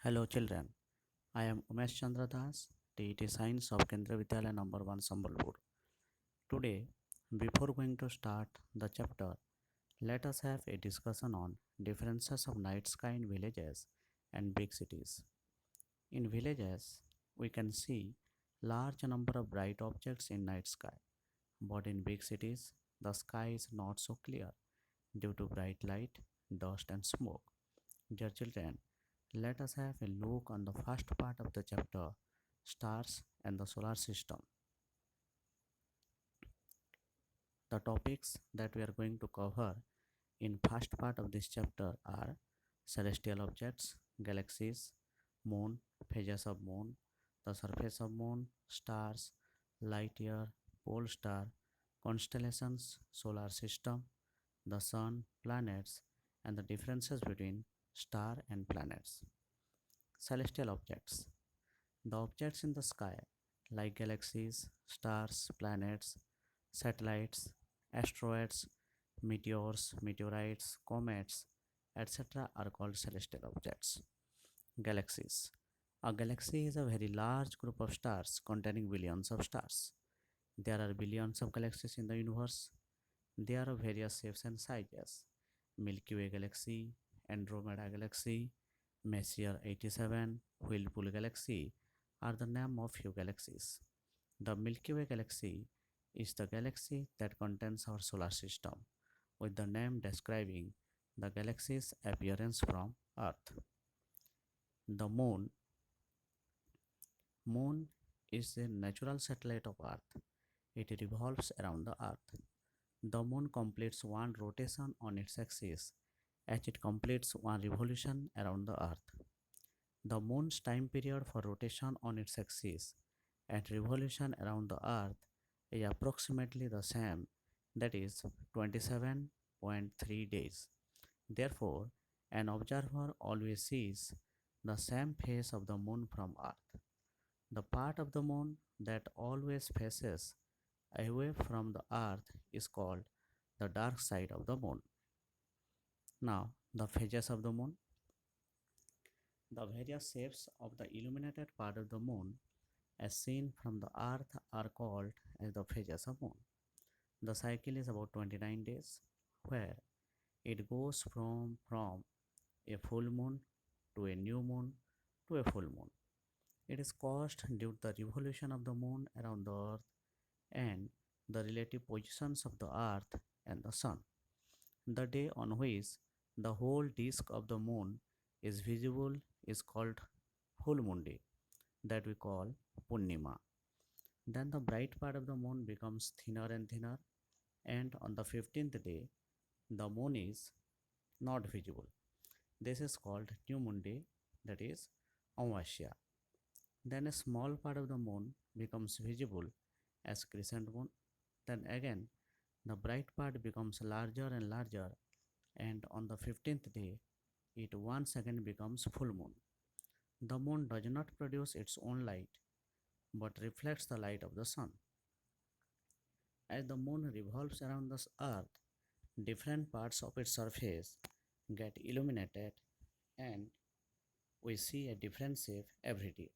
Hello children, I am Umesh Chandra Das, TET Science of Kendra Vidyalaya number 1 Sambalpur. Today, before going to start the chapter, let us have a discussion on differences of night sky in villages and big cities. In villages, we can see large number of bright objects in night sky, but in big cities, the sky is not so clear due to bright light, dust and smoke. Dear children, let us have a look on the first part of the chapter, stars and the solar system. The topics that we are going to cover in first part of this chapter are celestial objects, galaxies, moon, phases of moon, the surface of moon, stars, light year, pole star, constellations, solar system, the sun, planets, and the differences between star and planets. Celestial objects. The objects in the sky, like galaxies, stars, planets, satellites, asteroids, meteors, meteorites, comets, etc., are called celestial objects. Galaxies. A galaxy is a very large group of stars containing billions of stars. There are billions of galaxies in the universe. They are of various shapes and sizes. Milky Way galaxy, Andromeda galaxy, Messier 87, Whirlpool galaxy are the name of few galaxies. The Milky Way galaxy is the galaxy that contains our solar system, with the name describing the galaxy's appearance from Earth. The Moon is a natural satellite of Earth. It revolves around the Earth. The Moon completes one rotation on its axis as it completes one revolution around the Earth. The Moon's time period for rotation on its axis and revolution around the Earth is approximately the same, that is 27.3 days. Therefore, an observer always sees the same face of the Moon from Earth. The part of the Moon that always faces away from the Earth is called the dark side of the Moon. Now, the phases of the Moon. The various shapes of the illuminated part of the Moon as seen from the Earth are called as the phases of Moon. The cycle is about 29 days, where it goes from a full moon to a new moon to a full moon. It is caused due to the revolution of the moon around the earth and the relative positions of the earth and the sun. The day on which the whole disk of the moon is visible is called full moon day, that we call Purnima. Then the bright part of the moon becomes thinner and thinner, and on the 15th day, the moon is not visible. This is called new moon day, that is Amavasya. Then a small part of the moon becomes visible as crescent moon. Then again, the bright part becomes larger and larger, and on the 15th day, it once again becomes full moon. The moon does not produce its own light but reflects the light of the sun. As the moon revolves around the earth, different parts of its surface get illuminated and we see a different shape every day.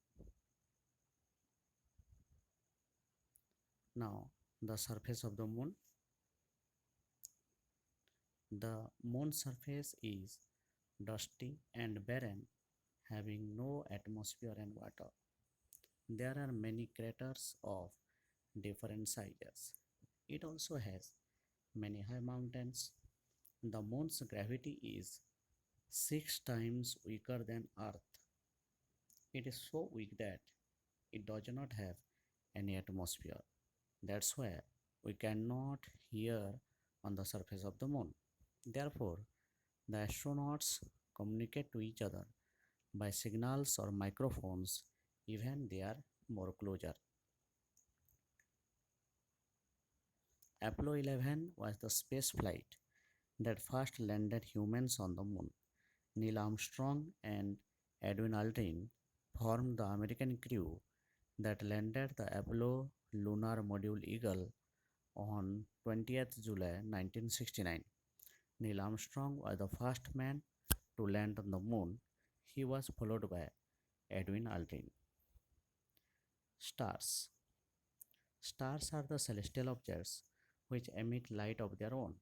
Now, the surface of the moon. The moon's surface is dusty and barren, having no atmosphere and water. There are many craters of different sizes. It also has many high mountains. The moon's gravity is 6 times weaker than Earth. It is so weak that it does not have any atmosphere. That's why we cannot hear on the surface of the moon. Therefore, the astronauts communicate to each other by signals or microphones even they are more closer. Apollo 11 was the space flight that first landed humans on the moon. Neil Armstrong and Edwin Aldrin formed the American crew that landed the Apollo lunar module Eagle on 20th July 1969. Neil Armstrong was the first man to land on the moon. He was followed by Edwin Aldrin. Stars. Stars are the celestial objects which emit light of their own.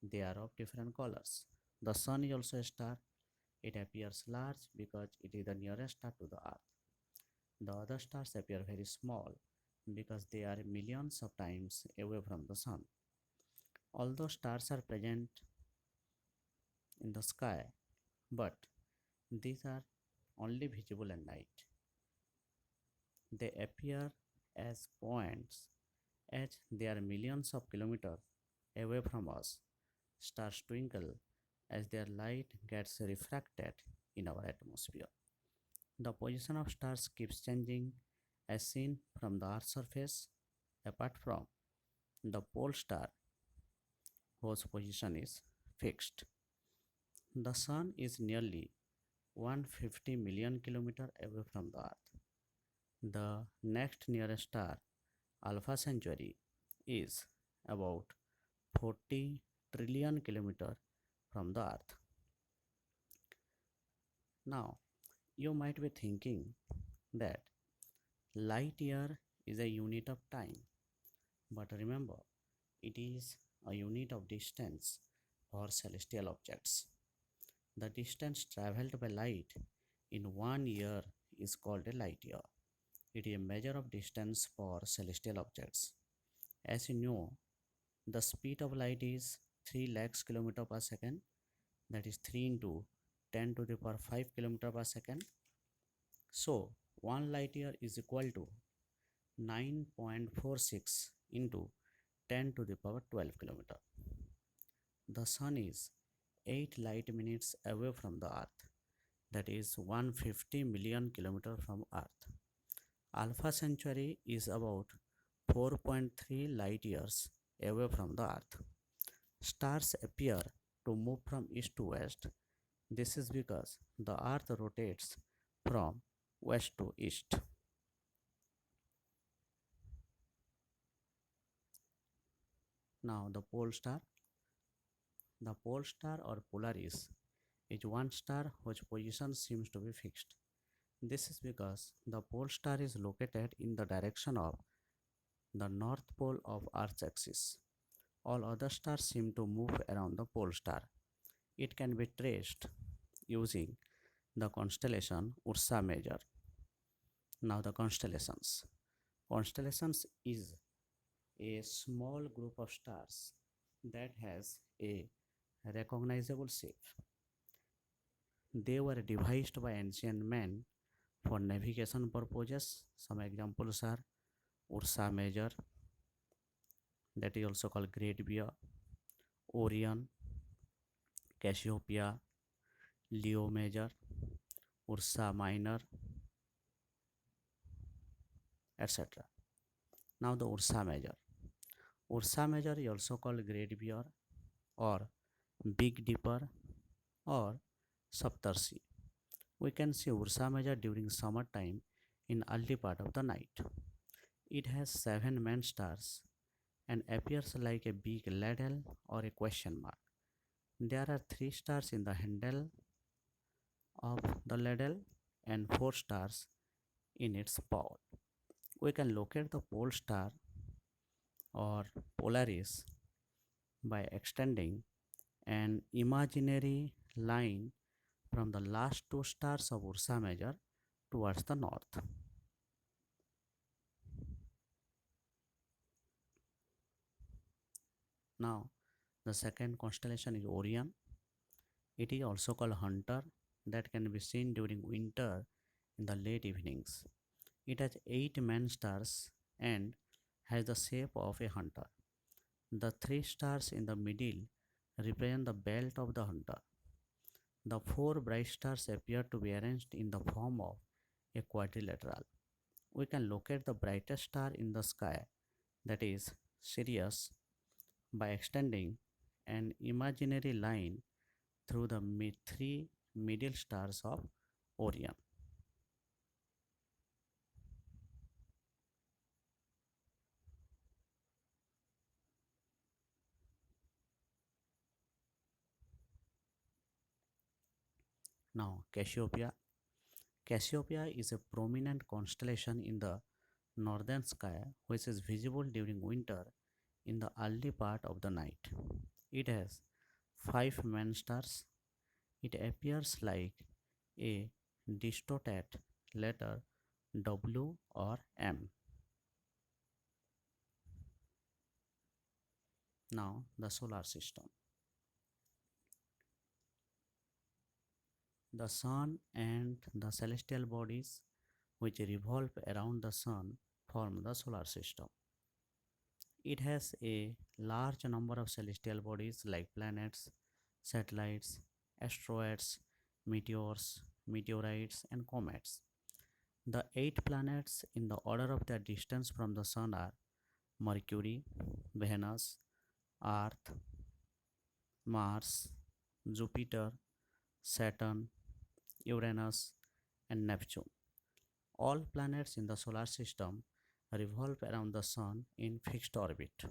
They are of different colors. The sun is also a star. It appears large because it is the nearest star to the earth. The other stars appear very small because they are millions of times away from the sun. Although stars are present in the sky, but these are only visible at night. They appear as points as they are millions of kilometers away from us. Stars twinkle as their light gets refracted in our atmosphere. The position of stars keeps changing as seen from the Earth's surface, apart from the pole star whose position is fixed. The Sun is nearly 150 million kilometers away from the Earth. The next nearest star, Alpha Centauri, is about 40 trillion kilometers from the Earth. Now, you might be thinking that light year is a unit of time, but remember, it is a unit of distance for celestial objects. The distance traveled by light in 1 year is called a light year. It is a measure of distance for celestial objects. As you know, the speed of light is 3 lakhs km per second, that is 3 into 10 to the power 5 km per second. So, 1 light year is equal to 9.46 into 10 to the power 12 km. The sun is 8 light minutes away from the earth, that is 150 million kilometers from earth. Alpha Centauri is about 4.3 light years away from the earth. Stars appear to move from east to west. This is because the earth rotates from west to east. Now the pole star. The pole star or Polaris is one star whose position seems to be fixed. This is because the pole star is located in the direction of the north pole of Earth's axis. All other stars seem to move around the pole star. It can be traced using the constellation Ursa Major. Now the constellations. Constellations is a small group of stars that has a recognizable shape. They were devised by ancient men for navigation purposes. Some examples are Ursa Major, that is also called Great Bear, Orion, Cassiopeia, Leo Major, Ursa Minor, etc. Now the Ursa Major. Ursa Major is also called Great Bear or Big Dipper or Saptarshi. We can see Ursa Major during summertime in early part of the night. It has 7 main stars and appears like a big ladle or a question mark. There are 3 stars in the handle of the ladle and 4 stars in its pole. We can locate the pole star or Polaris by extending an imaginary line from the last 2 stars of Ursa Major towards the north. Now, the second constellation is Orion. It is also called Hunter, that can be seen during winter in the late evenings. It has 8 main stars and has the shape of a hunter. The 3 stars in the middle represent the belt of the hunter. The 4 bright stars appear to be arranged in the form of a quadrilateral. We can locate the brightest star in the sky, that is Sirius, by extending an imaginary line through the 3 middle stars of Orion. Now, Cassiopeia. Cassiopeia is a prominent constellation in the northern sky which is visible during winter in the early part of the night. It has five main stars. It appears like a distorted letter W or M. Now, the solar system. The sun and the celestial bodies which revolve around the sun form the solar system. It has a large number of celestial bodies like planets, satellites, asteroids, meteors, meteorites, and comets. The eight planets in the order of their distance from the sun are Mercury, Venus, Earth, Mars, Jupiter, Saturn, Uranus, and Neptune. All planets in the solar system revolve around the sun in fixed orbit.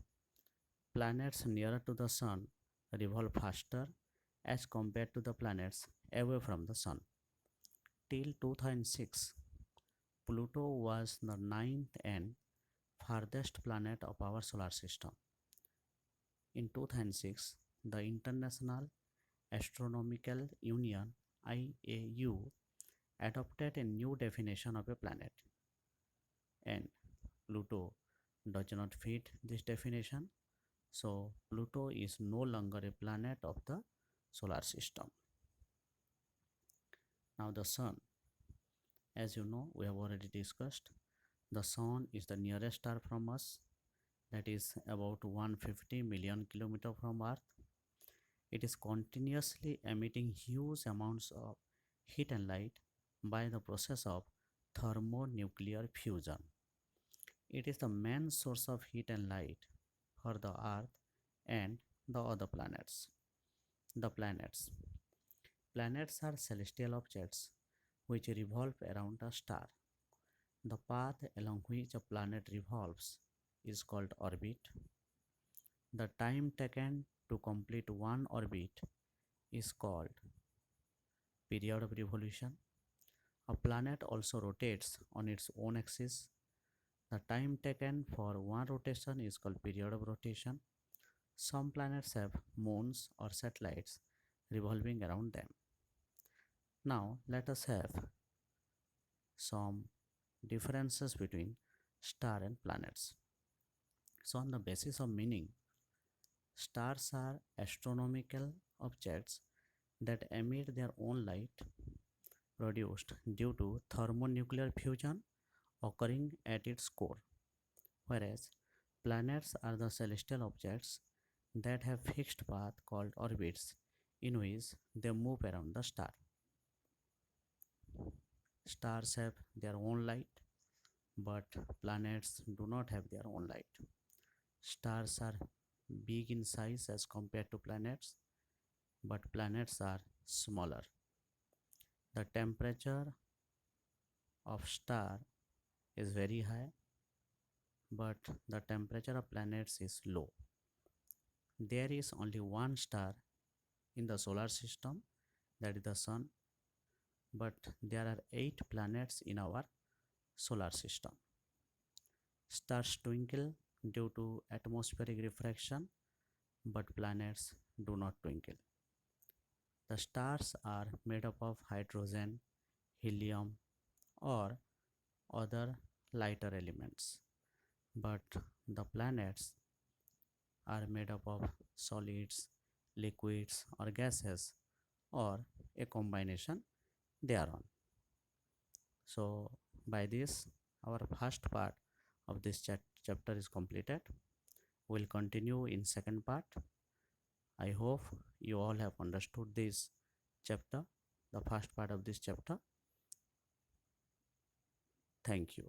Planets nearer to the sun revolve faster as compared to the planets away from the sun. Till 2006, Pluto was the ninth and farthest planet of our solar system. In 2006, the International Astronomical Union IAU adopted a new definition of a planet, and Pluto does not fit this definition, so Pluto is no longer a planet of the solar system. Now, the Sun, as you know, we have already discussed. The Sun is the nearest star from us, that is about 150 million kilometers from Earth. It is continuously emitting huge amounts of heat and light by the process of thermonuclear fusion. It is the main source of heat and light for the Earth and the other planets. The planets. Planets are celestial objects which revolve around a star. The path along which a planet revolves is called orbit. The time taken to complete one orbit is called period of revolution. A planet also rotates on its own axis. The time taken for one rotation is called period of rotation. Some planets have moons or satellites revolving around them. Now, let us have some differences between star and planets. So, on the basis of meaning, stars are astronomical objects that emit their own light produced due to thermonuclear fusion occurring at its core, whereas planets are the celestial objects that have fixed path called orbits in which they move around the star. Stars have their own light, but planets do not have their own light. Stars are big in size as compared to planets, but planets are smaller. The temperature of star is very high, but the temperature of planets is low. There is only one star in the solar system, that is the sun, but there are eight planets in our solar system. Stars twinkle due to atmospheric refraction, but planets do not twinkle. The stars are made up of hydrogen, helium, or other lighter elements, but the planets are made up of solids, liquids, or gases, or a combination thereon. So, by this, our first part of this chapter is completed. We'll continue in second part. I hope you all have understood this chapter, the first part of this chapter. Thank you.